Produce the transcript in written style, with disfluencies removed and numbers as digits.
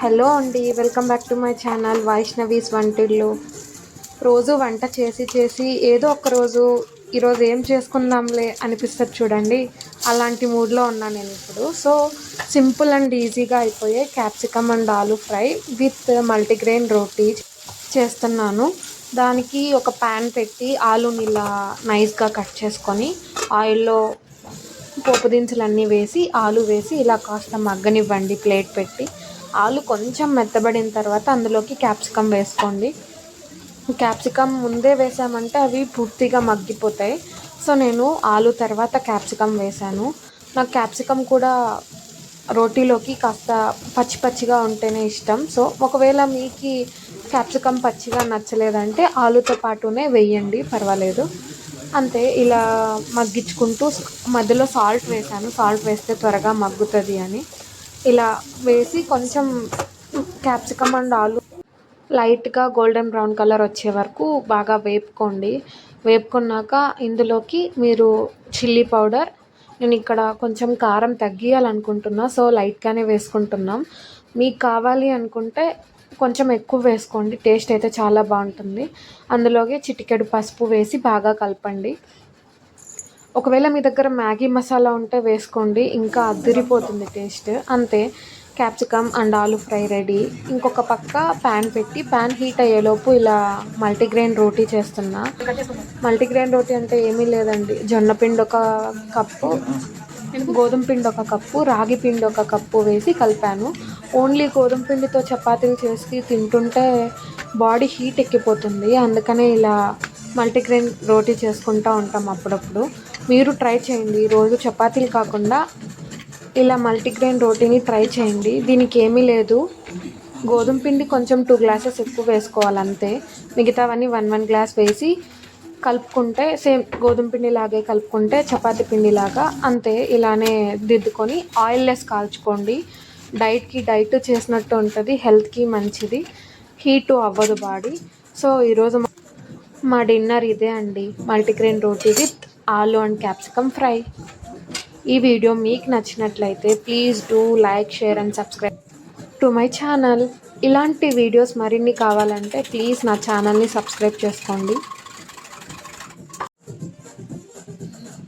Hello అండి, welcome back to my channel Vaishnavi's వంటిల్లు. రోజు వంట చేసి చేసి ఏదో ఒక రోజు ఈరోజు ఏం చేసుకుందాంలే అనిపిస్తుంది చూడండి. అలాంటి మూడ్లో ఉన్నాను నేను ఇప్పుడు. సో సింపుల్ అండ్ ఈజీగా అయిపోయే capsicum and aloo fry with multigrain roti చేస్తున్నాను. దానికి ఒక ప్యాన్ పెట్టి ఆలూని ఇలా నైస్గా కట్ చేసుకొని ఆయిల్లో పోపు దినుసులన్నీ వేసి ఆలు వేసి ఇలా కాస్త మగ్గనివ్వండి ప్లేట్ పెట్టి. ఆలు కొంచెం మెత్తబడిన తర్వాత అందులోకి క్యాప్సికమ్ వేసుకోండి. క్యాప్సికమ్ ముందే వేసామంటే అవి పూర్తిగా మగ్గిపోతాయి. సో నేను ఆలు తర్వాత క్యాప్సికమ్ వేసాను. నాకు క్యాప్సికమ్ కూడా రోటీలోకి కాస్త పచ్చి పచ్చిగా ఉంటేనే ఇష్టం. సో ఒకవేళ మీకు క్యాప్సికమ్ పచ్చిగా నచ్చలేదంటే ఆలుతో పాటునే వేయండి, పర్వాలేదు. అంతే, ఇలా మగ్గించుకుంటూ మధ్యలో సాల్ట్ వేసాను. సాల్ట్ వేస్తే త్వరగా మగ్గుతుంది అని ఇలా వేసి కొంచెం క్యాప్సికమ్ అండ్ ఆలు లైట్గా గోల్డెన్ బ్రౌన్ కలర్ వచ్చే వరకు బాగా వేపుకోండి. వేపుకున్నాక ఇందులోకి మీరు చిల్లీ పౌడర్, నేను ఇక్కడ కొంచెం కారం తగ్గియాలనుకుంటున్నా, సో లైట్గానే వేసుకుంటున్నాం. మీకు కావాలి అనుకుంటే కొంచెం ఎక్కువ వేసుకోండి, టేస్ట్ అయితే చాలా బాగుంటుంది. అందులోకి చిటికెడు పసుపు వేసి బాగా కలపండి. ఒకవేళ మీ దగ్గర మ్యాగీ మసాలా ఉంటే వేసుకోండి, ఇంకా అదిరిపోతుంది టేస్ట్. అంతే, capsicum and aloo fry ready. ఇంకొక పక్క ప్యాన్ పెట్టి ప్యాన్ హీట్ అయ్యేలోపు ఇలా మల్టీగ్రెయిన్ రోటీ చేస్తున్నా. మల్టీగ్రెయిన్ రోటీ అంటే ఏమీ లేదండి, జొన్న పిండి ఒక కప్పు, గోధుమ పిండి ఒక కప్పు, రాగి పిండి ఒక కప్పు వేసి కలిపాను. ఓన్లీ గోధుమ పిండితో చపాతీలు చేసి తింటుంటే బాడీ హీట్ ఎక్కిపోతుంది. అందుకనే ఇలా మల్టీగ్రెయిన్ రోటీ చేసుకుంటూ ఉంటాం అప్పుడప్పుడు. మీరు ట్రై చేయండి, రోజు చపాతీలు కాకుండా ఇలా మల్టీగ్రెయిన్ రోటీని ట్రై చేయండి. దీనికి ఏమీ లేదు, గోధుమ పిండి కొంచెం 2 గ్లాసెస్ ఎక్కువ వేసుకోవాలి అంతే. మిగతావన్నీ 1 గ్లాస్ వేసి కలుపుకుంటే సేమ్ గోధుమ పిండి లాగే కలుపుకుంటే చపాతీ పిండిలాగా అంతే. ఇలానే దిద్దుకొని ఆయిల్లెస్ కాల్చుకోండి. డైట్ చేసినట్టు ఉంటుంది, హెల్త్కి మంచిది, హీటు అవ్వదు బాడీ. సో ఈరోజు మా డిన్నర్ ఇదే అండి, multigrain roti with aloo and capsicum fry. ఈ వీడియో మీకు నచ్చినట్లయితే please do like, share and subscribe to my channel. ఇలాంటి వీడియోస్ మరిన్ని కావాలంటే ప్లీజ్ నా ఛానల్ని సబ్స్క్రైబ్ చేసుకోండి.